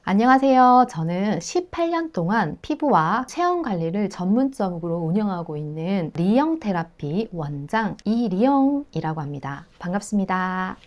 안녕하세요. 저는 18년 동안 피부와 체형 관리를 전문적으로 운영하고 있는 리영 테라피 원장 이리영이라고 합니다. 반갑습니다.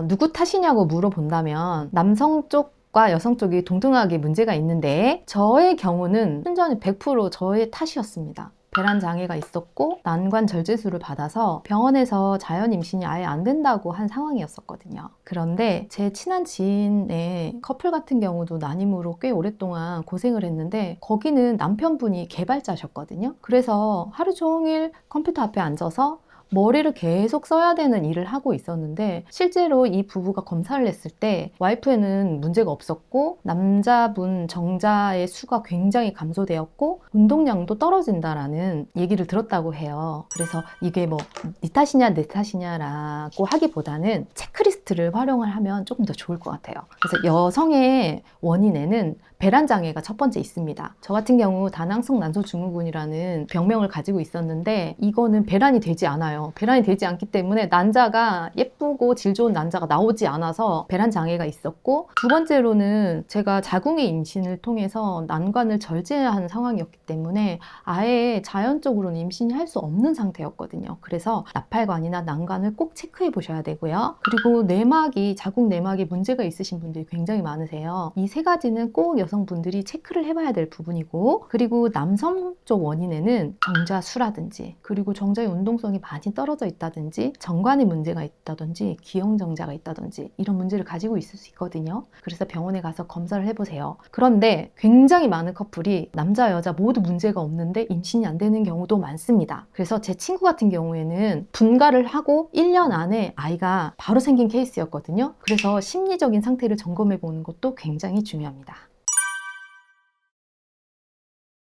누구 탓이냐고 물어본다면 남성 쪽과 여성 쪽이 동등하게 문제가 있는데 저의 경우는 순전히 100% 저의 탓이었습니다. 배란 장애가 있었고 난관 절제술을 받아서 병원에서 자연 임신이 아예 안 된다고 한 상황이었었거든요. 그런데 제 친한 지인의 커플 같은 경우도 난임으로 꽤 오랫동안 고생을 했는데 거기는 남편분이 개발자셨거든요. 그래서 하루 종일 컴퓨터 앞에 앉아서 머리를 계속 써야 되는 일을 하고 있었는데 실제로 이 부부가 검사를 했을 때 와이프에는 문제가 없었고 남자분 정자의 수가 굉장히 감소되었고 운동량도 떨어진다라는 얘기를 들었다고 해요. 그래서 이게 뭐 네 탓이냐 내 탓이냐라고 하기보다는 체크리스트를 활용을 하면 조금 더 좋을 것 같아요. 그래서 여성의 원인에는 배란 장애가 첫 번째 있습니다. 저 같은 경우 다낭성 난소 증후군이라는 병명을 가지고 있었는데 이거는 배란이 되지 않아요. 배란이 되지 않기 때문에 난자가 예쁘고 질 좋은 난자가 나오지 않아서 배란 장애가 있었고, 두 번째로는 제가 자궁의 임신을 통해서 난관을 절제하는 상황이었기 때문에 아예 자연적으로는 임신이 할 수 없는 상태였거든요. 그래서 나팔관이나 난관을 꼭 체크해 보셔야 되고요. 그리고 내막이, 자궁 내막에 문제가 있으신 분들이 굉장히 많으세요. 이 세 가지는 꼭 여성분들이 체크를 해봐야 될 부분이고, 그리고 남성 쪽 원인에는 정자수라든지, 그리고 정자의 운동성이 많이 떨어져 있다든지, 정관에 문제가 있다든지, 기형정자가 있다든지 이런 문제를 가지고 있을 수 있거든요. 그래서 병원에 가서 검사를 해보세요. 그런데 굉장히 많은 커플이 남자 여자 모두 문제가 없는데 임신이 안 되는 경우도 많습니다. 그래서 제 친구 같은 경우에는 분가를 하고 1년 안에 아이가 바로 생긴 케이스였거든요. 그래서 심리적인 상태를 점검해 보는 것도 굉장히 중요합니다.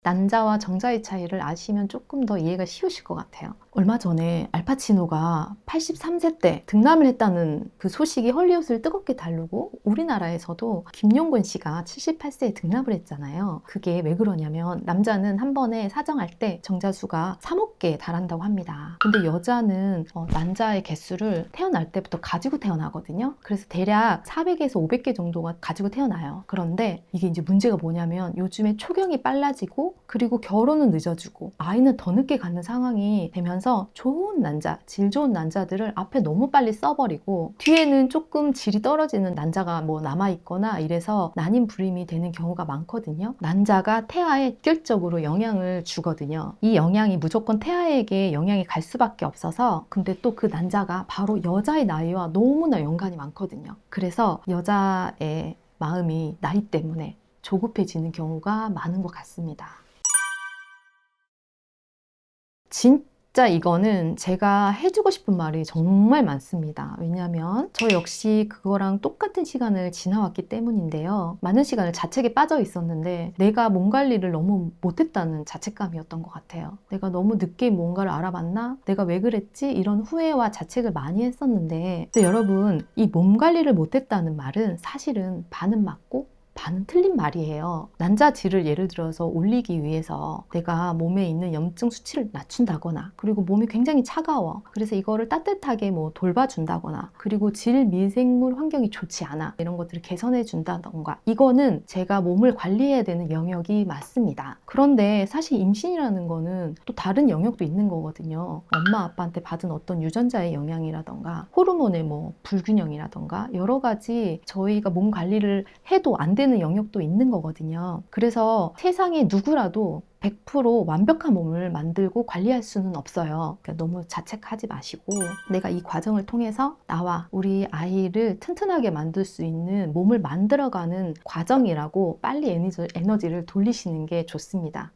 난자와 정자의 차이를 아시면 조금 더 이해가 쉬우실 것 같아요. 얼마 전에 알파치노가 83세 때 등남을 했다는 그 소식이 헐리우드를 뜨겁게 다루고, 우리나라에서도 김용곤 씨가 78세에 등남을 했잖아요. 그게 왜 그러냐면 남자는 한 번에 사정할 때 정자수가 3억 개에 달한다고 합니다. 근데 여자는 난자의 개수를 태어날 때부터 가지고 태어나거든요. 그래서 대략 400에서 500개 정도가 가지고 태어나요. 그런데 이게 이제 문제가 뭐냐면 요즘에 초경이 빨라지고, 그리고 결혼은 늦어지고 아이는 더 늦게 갖는 상황이 되면서 좋은 난자, 질 좋은 난자들을 앞에 너무 빨리 써버리고 뒤에는 조금 질이 떨어지는 난자가 뭐 남아있거나 이래서 난임 불임이 되는 경우가 많거든요. 난자가 태아에 직결적으로 영향을 주거든요. 이 영향이 무조건 태아에게 영향이 갈 수밖에 없어서, 근데 또 그 난자가 바로 여자의 나이와 너무나 연관이 많거든요. 그래서 여자의 마음이 나이 때문에 조급해지는 경우가 많은 것 같습니다. 진짜 이거는 제가 해주고 싶은 말이 정말 많습니다. 왜냐하면 저 역시 그거랑 똑같은 시간을 지나왔기 때문인데요. 많은 시간을 자책에 빠져 있었는데 내가 몸 관리를 너무 못했다는 자책감이었던 것 같아요. 내가 너무 늦게 뭔가를 알아봤나? 내가 왜 그랬지? 이런 후회와 자책을 많이 했었는데, 근데 여러분, 이 몸 관리를 못했다는 말은 사실은 반은 맞고 반은 틀린 말이에요. 난자질을 예를 들어서 올리기 위해서 내가 몸에 있는 염증 수치를 낮춘다거나, 그리고 몸이 굉장히 차가워, 그래서 이거를 따뜻하게 뭐 돌봐준다거나, 그리고 질 미생물 환경이 좋지 않아, 이런 것들을 개선해 준다던가, 이거는 제가 몸을 관리해야 되는 영역이 맞습니다. 그런데 사실 임신이라는 거는 또 다른 영역도 있는 거거든요. 엄마 아빠한테 받은 어떤 유전자의 영향이라던가 호르몬의 뭐 불균형이라던가 여러 가지 저희가 몸 관리를 해도 안 되는 영역도 있는 거거든요. 그래서 세상에 누구라도 100% 완벽한 몸을 만들고 관리할 수는 없어요. 그러니까 너무 자책하지 마시고, 내가 이 과정을 통해서 나와 우리 아이를 튼튼하게 만들 수 있는 몸을 만들어가는 과정이라고 빨리 에너지를 돌리시는 게 좋습니다.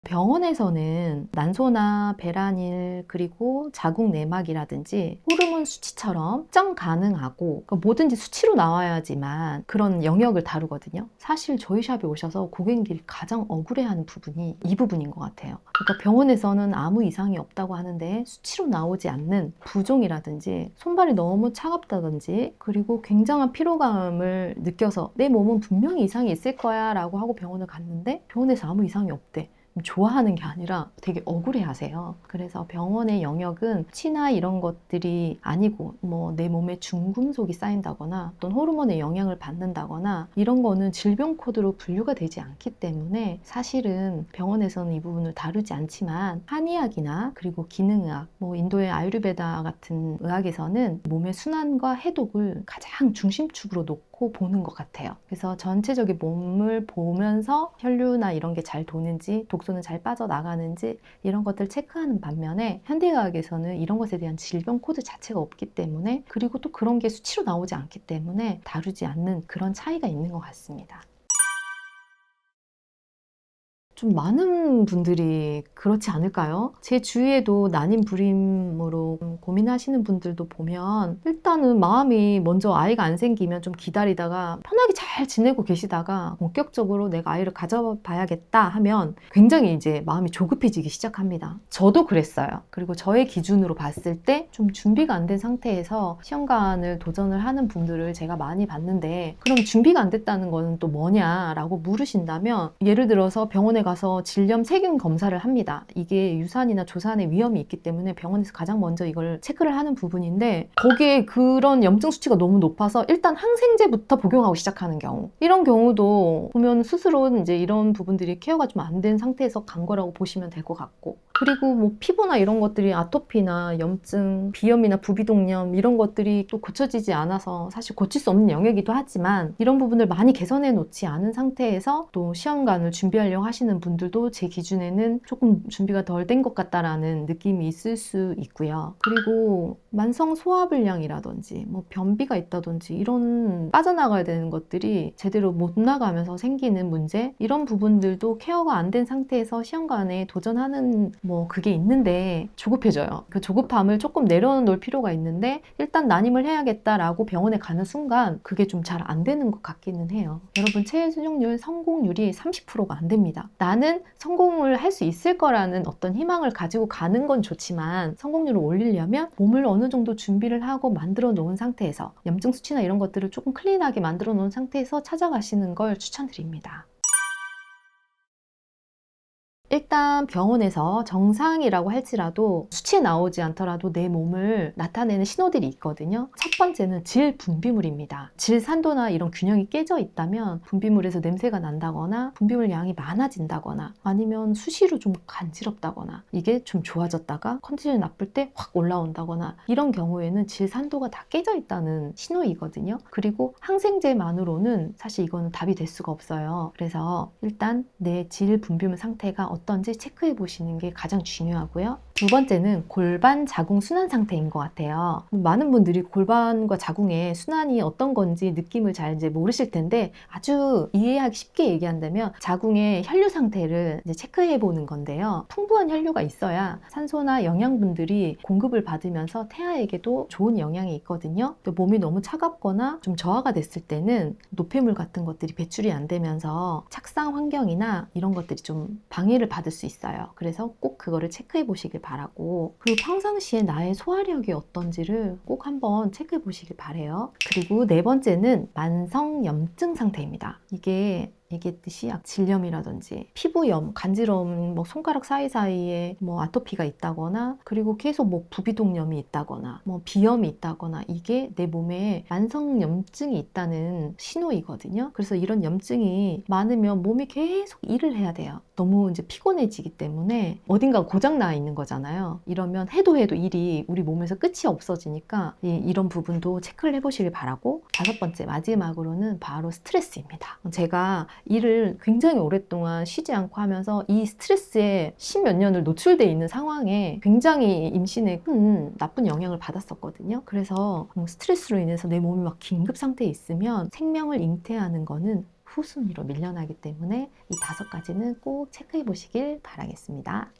병원에서는 난소나 배란일, 그리고 자궁 내막이라든지 호르몬 수치처럼 측정 가능하고, 그러니까 뭐든지 수치로 나와야지만 그런 영역을 다루거든요. 사실 저희 샵에 오셔서 고객님들이 가장 억울해하는 부분이 이 부분인 것 같아요. 그러니까 병원에서는 아무 이상이 없다고 하는데 수치로 나오지 않는 부종이라든지 손발이 너무 차갑다든지, 그리고 굉장한 피로감을 느껴서 내 몸은 분명히 이상이 있을 거야 라고 하고 병원을 갔는데 병원에서 아무 이상이 없대. 좋아하는 게 아니라 되게 억울해 하세요. 그래서 병원의 영역은 치나 이런 것들이 아니고 뭐 내 몸에 중금속이 쌓인다거나 또는 호르몬의 영향을 받는다거나 이런 거는 질병 코드로 분류가 되지 않기 때문에 사실은 병원에서는 이 부분을 다루지 않지만 한의학이나 그리고 기능의학, 뭐 인도의 아유르베다 같은 의학에서는 몸의 순환과 해독을 가장 중심축으로 놓고 보는 것 같아요. 그래서 전체적인 몸을 보면서 혈류나 이런 게 잘 도는지 독소는 잘 빠져나가는지 이런 것들 체크하는 반면에 현대의학에서는 이런 것에 대한 질병 코드 자체가 없기 때문에 그리고 또 그런 게 수치로 나오지 않기 때문에 다루지 않는 그런 차이가 있는 것 같습니다. 좀 많은 분들이 그렇지 않을까요? 제 주위에도 난임 불임으로 고민하시는 분들도 보면 일단은 마음이 먼저 아이가 안 생기면 좀 기다리다가 편하게 잘 지내고 계시다가 본격적으로 내가 아이를 가져봐야겠다 하면 굉장히 이제 마음이 조급해지기 시작합니다. 저도 그랬어요. 그리고 저의 기준으로 봤을 때 좀 준비가 안 된 상태에서 시험관을 도전을 하는 분들을 제가 많이 봤는데 그럼 준비가 안 됐다는 거는 또 뭐냐라고 물으신다면 예를 들어서 병원에 가서 질염 세균 검사를 합니다. 이게 유산이나 조산의 위험이 있기 때문에 병원에서 가장 먼저 이걸 체크를 하는 부분인데 거기에 그런 염증 수치가 너무 높아서 일단 항생제부터 복용하고 시작하는 경우 이런 경우도 보면 스스로 이제 이런 부분들이 케어가 좀 안 된 상태에서 간 거라고 보시면 될 것 같고 그리고 뭐 피부나 이런 것들이 아토피나 염증, 비염이나 부비동염 이런 것들이 또 고쳐지지 않아서 사실 고칠 수 없는 영역이기도 하지만 이런 부분을 많이 개선해 놓지 않은 상태에서 또 시험관을 준비하려고 하시는 분들도 제 기준에는 조금 준비가 덜 된 것 같다라는 느낌이 있을 수 있고요. 그리고 만성 소화불량이라든지 뭐 변비가 있다든지 이런 빠져나가야 되는 것들이 제대로 못 나가면서 생기는 문제 이런 부분들도 케어가 안 된 상태에서 시험관에 도전하는 뭐 그게 있는데 조급해져요. 그 조급함을 조금 내려놓을 필요가 있는데 일단 난임을 해야겠다라고 병원에 가는 순간 그게 좀 잘 안 되는 것 같기는 해요. 여러분 체외순용률 성공률이 30%가 안 됩니다. 나는 성공을 할 수 있을 거라는 어떤 희망을 가지고 가는 건 좋지만 성공률을 올리려면 몸을 어느 정도 준비를 하고 만들어 놓은 상태에서 염증 수치나 이런 것들을 조금 클린하게 만들어 놓은 상태에서 찾아가시는 걸 추천드립니다. 일단 병원에서 정상이라고 할지라도 수치에 나오지 않더라도 내 몸을 나타내는 신호들이 있거든요. 첫 번째는 질 분비물입니다. 질 산도나 이런 균형이 깨져 있다면 분비물에서 냄새가 난다거나 분비물 양이 많아진다거나 아니면 수시로 좀 간지럽다거나 이게 좀 좋아졌다가 컨디션이 나쁠 때 확 올라온다거나 이런 경우에는 질 산도가 다 깨져 있다는 신호이거든요. 그리고 항생제만으로는 사실 이거는 답이 될 수가 없어요. 그래서 일단 내 질 분비물 상태가 어떤지 체크해 보시는 게 가장 중요하고요. 두 번째는 골반 자궁 순환 상태인 것 같아요. 많은 분들이 골반과 자궁의 순환이 어떤 건지 느낌을 잘 이제 모르실 텐데 아주 이해하기 쉽게 얘기한다면 자궁의 혈류 상태를 이제 체크해 보는 건데요. 풍부한 혈류가 있어야 산소나 영양분들이 공급을 받으면서 태아에게도 좋은 영향이 있거든요. 또 몸이 너무 차갑거나 좀 저하가 됐을 때는 노폐물 같은 것들이 배출이 안 되면서 착상 환경이나 이런 것들이 좀 방해를 받을 수 있어요. 그래서 꼭 그거를 체크해 보시길 바라고 그리고 평상시에 나의 소화력이 어떤지를 꼭 한번 체크해 보시길 바래요. 그리고 네 번째는 만성 염증 상태입니다. 이게 얘기했듯이 질염이라든지 피부염, 간지러움, 뭐 손가락 사이사이에 뭐 아토피가 있다거나 그리고 계속 뭐 부비동염이 있다거나 뭐 비염이 있다거나 이게 내 몸에 만성 염증이 있다는 신호이거든요. 그래서 이런 염증이 많으면 몸이 계속 일을 해야 돼요. 너무 이제 피곤해지기 때문에 어딘가 고장 나 있는 거잖아요. 이러면 해도 일이 우리 몸에서 끝이 없어지니까 이런 부분도 체크를 해보시길 바라고 다섯 번째 마지막으로는 바로 스트레스입니다. 제가 일을 굉장히 오랫동안 쉬지 않고 하면서 이 스트레스에 십몇 년을 노출돼 있는 상황에 굉장히 임신에 큰 나쁜 영향을 받았었거든요. 그래서 스트레스로 인해서 내 몸이 막 긴급 상태에 있으면 생명을 잉태하는 거는 후순위로 밀려나기 때문에 이 다섯 가지는 꼭 체크해 보시길 바라겠습니다.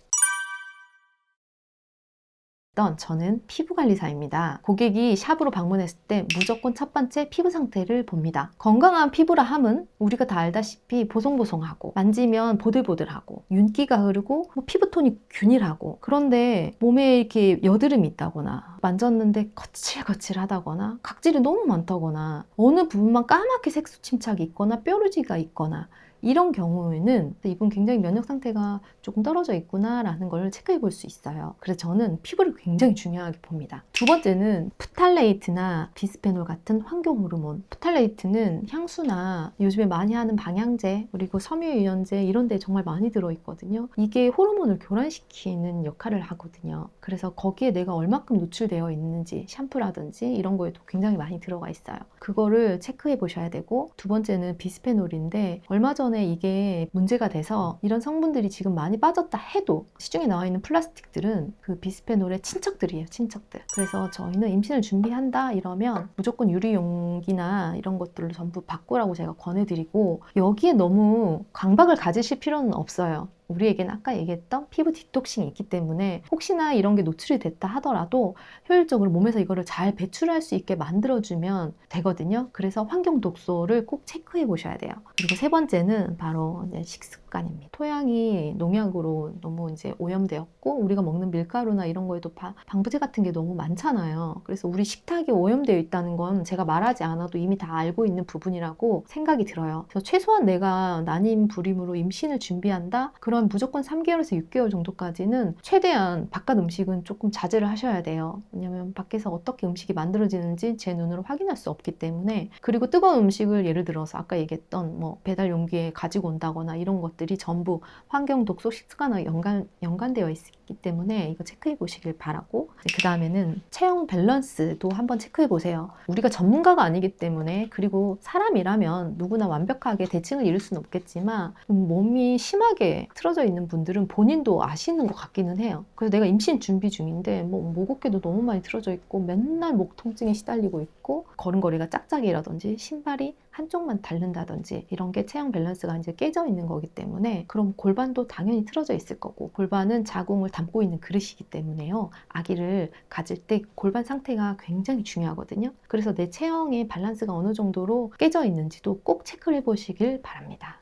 저는 피부관리사입니다. 고객이 샵으로 방문했을 때 무조건 첫 번째 피부 상태를 봅니다. 건강한 피부라 함은 우리가 다 알다시피 보송보송하고 만지면 보들보들하고 윤기가 흐르고 피부톤이 균일하고 그런데 몸에 이렇게 여드름이 있다거나 만졌는데 거칠거칠하다거나 각질이 너무 많다거나 어느 부분만 까맣게 색소 침착이 있거나 뾰루지가 있거나 이런 경우에는 이분 굉장히 면역 상태가 조금 떨어져 있구나 라는 걸 체크해 볼 수 있어요. 그래서 저는 피부를 굉장히 중요하게 봅니다. 두 번째는 프탈레이트나 비스페놀 같은 환경 호르몬. 프탈레이트는 향수나 요즘에 많이 하는 방향제 그리고 섬유유연제 이런 데 정말 많이 들어있거든요. 이게 호르몬을 교란시키는 역할을 하거든요. 그래서 거기에 내가 얼마큼 노출되어 있는지 샴푸라든지 이런 거에도 굉장히 많이 들어가 있어요. 그거를 체크해 보셔야 되고, 두 번째는 비스페놀인데 얼마 전에 이게 문제가 돼서 이런 성분들이 지금 많이 빠졌다 해도 시중에 나와 있는 플라스틱들은 그 비스페놀의 친척들이에요. 친척들. 그래서 저희는 임신을 준비한다 이러면 무조건 유리 용기나 이런 것들을 전부 바꾸라고 제가 권해드리고, 여기에 너무 강박을 가지실 필요는 없어요. 우리에게는 아까 얘기했던 피부 디톡싱이 있기 때문에 혹시나 이런 게 노출이 됐다 하더라도 효율적으로 몸에서 이거를 잘 배출할 수 있게 만들어주면 되거든요. 그래서 환경 독소를 꼭 체크해 보셔야 돼요. 그리고 세 번째는 바로 이제 식습관입니다. 토양이 농약으로 너무 이제 오염되었고, 우리가 먹는 밀가루나 이런 거에도 방부제 같은 게 너무 많잖아요. 그래서 우리 식탁이 오염되어 있다는 건 제가 말하지 않아도 이미 다 알고 있는 부분이라고 생각이 들어요. 그래서 최소한 내가 난임 불임으로 임신을 준비한다? 그럼 무조건 3개월에서 6개월 정도까지는 최대한 바깥 음식은 조금 자제를 하셔야 돼요. 왜냐면 밖에서 어떻게 음식이 만들어지는지 제 눈으로 확인할 수 없기 때문에. 그리고 뜨거운 음식을 예를 들어서 아까 얘기했던 뭐 배달 용기에 가지고 온다거나 이런 것들이 전부 환경 독소 식습관과 연관되어 있기 때문에 이거 체크해 보시길 바라고, 그 다음에는 체형 밸런스도 한번 체크해 보세요. 우리가 전문가가 아니기 때문에, 그리고 사람이라면 누구나 완벽하게 대칭을 이룰 수는 없겠지만 몸이 심하게 틀어져 있는 분들은 본인도 아시는 것 같기는 해요. 그래서 내가 임신 준비 중인데 목 어깨도 너무 많이 틀어져 있고 맨날 목 통증에 시달리고 있고 걸음걸이가 짝짝이라든지 신발이 한쪽만 닳는다든지 이런 게 체형 밸런스가 이제 깨져 있는 거기 때문에, 그럼 골반도 당연히 틀어져 있을 거고, 골반은 자궁을 담고 있는 그릇이기 때문에요. 아기를 가질 때 골반 상태가 굉장히 중요하거든요. 그래서 내 체형의 밸런스가 어느 정도로 깨져 있는지도 꼭 체크를 해보시길 바랍니다.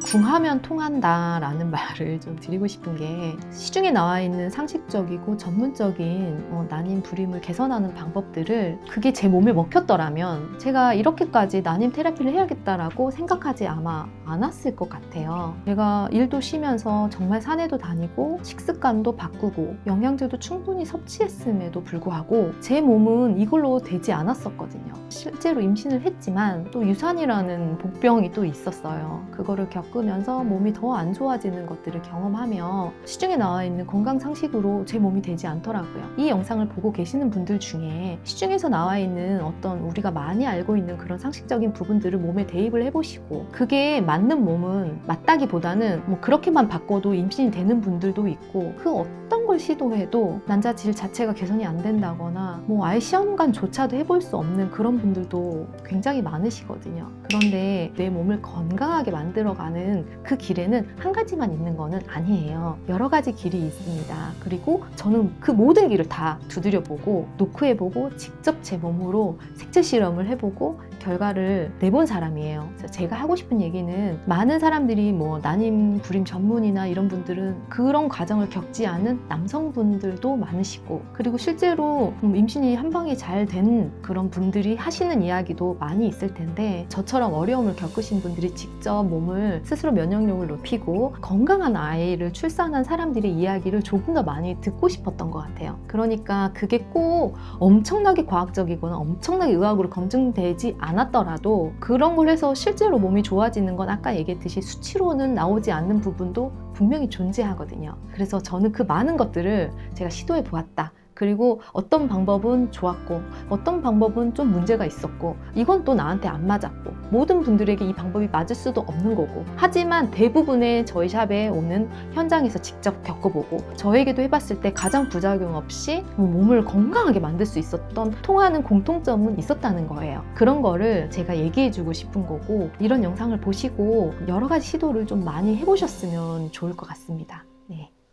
궁하면 통한다 라는 말을 좀 드리고 싶은 게, 시중에 나와 있는 상식적이고 전문적인 난임 불임을 개선하는 방법들을 그게 제 몸에 먹혔더라면 제가 이렇게까지 난임 테라피를 해야겠다라고 생각하지 아마 않았을 것 같아요. 제가 일도 쉬면서 정말 산에도 다니고 식습관도 바꾸고 영양제도 충분히 섭취했음에도 불구하고 제 몸은 이걸로 되지 않았었거든요. 실제로 임신을 했지만 또 유산이라는 복병이 또 있었어요. 그거를 겪으면서 몸이 더 안 좋아지는 것들을 경험하며 시중에 나와 있는 건강 상식으로 제 몸이 되지 않더라고요. 이 영상을 보고 계시는 분들 중에 시중에서 나와 있는 어떤 우리가 많이 알고 있는 그런 상식적인 부분들을 몸에 대입을 해보시고, 그게 맞는 몸은 맞다기보다는 뭐 그렇게만 바꿔도 임신이 되는 분들도 있고, 그 어떤 걸 시도해도 난자 질 자체가 개선이 안 된다거나 뭐 아예 시험관조차도 해볼 수 없는 그런 분들도 굉장히 많으시거든요. 그런데 내 몸을 건강하게 만들어가는 그 길에는 한 가지만 있는 거는 아니에요. 여러 가지 길이 있습니다. 그리고 저는 그 모든 길을 다 두드려보고 노크해보고 직접 제 몸으로 색채 실험을 해보고 결과를 내본 사람이에요. 그래서 제가 하고 싶은 얘기는, 많은 사람들이 뭐 난임 불임 전문이나 이런 분들은 그런 과정을 겪지 않은 남성분들도 많으시고, 그리고 실제로 임신이 한 방에 잘 된 그런 분들이 하시는 이야기도 많이 있을 텐데, 저처럼 어려움을 겪으신 분들이 직접 몸을 스스로 면역력을 높이고 건강한 아이를 출산한 사람들의 이야기를 조금 더 많이 듣고 싶었던 것 같아요. 그러니까 그게 꼭 엄청나게 과학적이거나 엄청나게 의학으로 검증되지 않았더라도 그런 걸 해서 실제로 몸이 좋아지는 건 아까 얘기했듯이 수치로는 나오지 않는 부분도 분명히 존재하거든요. 그래서 저는 그 많은 것들을 제가 시도해 보았다. 그리고 어떤 방법은 좋았고 어떤 방법은 좀 문제가 있었고, 이건 또 나한테 안 맞았고, 모든 분들에게 이 방법이 맞을 수도 없는 거고, 하지만 대부분의 저희 샵에 오는 현장에서 직접 겪어보고 저에게도 해봤을 때 가장 부작용 없이 몸을 건강하게 만들 수 있었던 통하는 공통점은 있었다는 거예요. 그런 거를 제가 얘기해주고 싶은 거고, 이런 영상을 보시고 여러 가지 시도를 좀 많이 해보셨으면 좋을 것 같습니다. 네.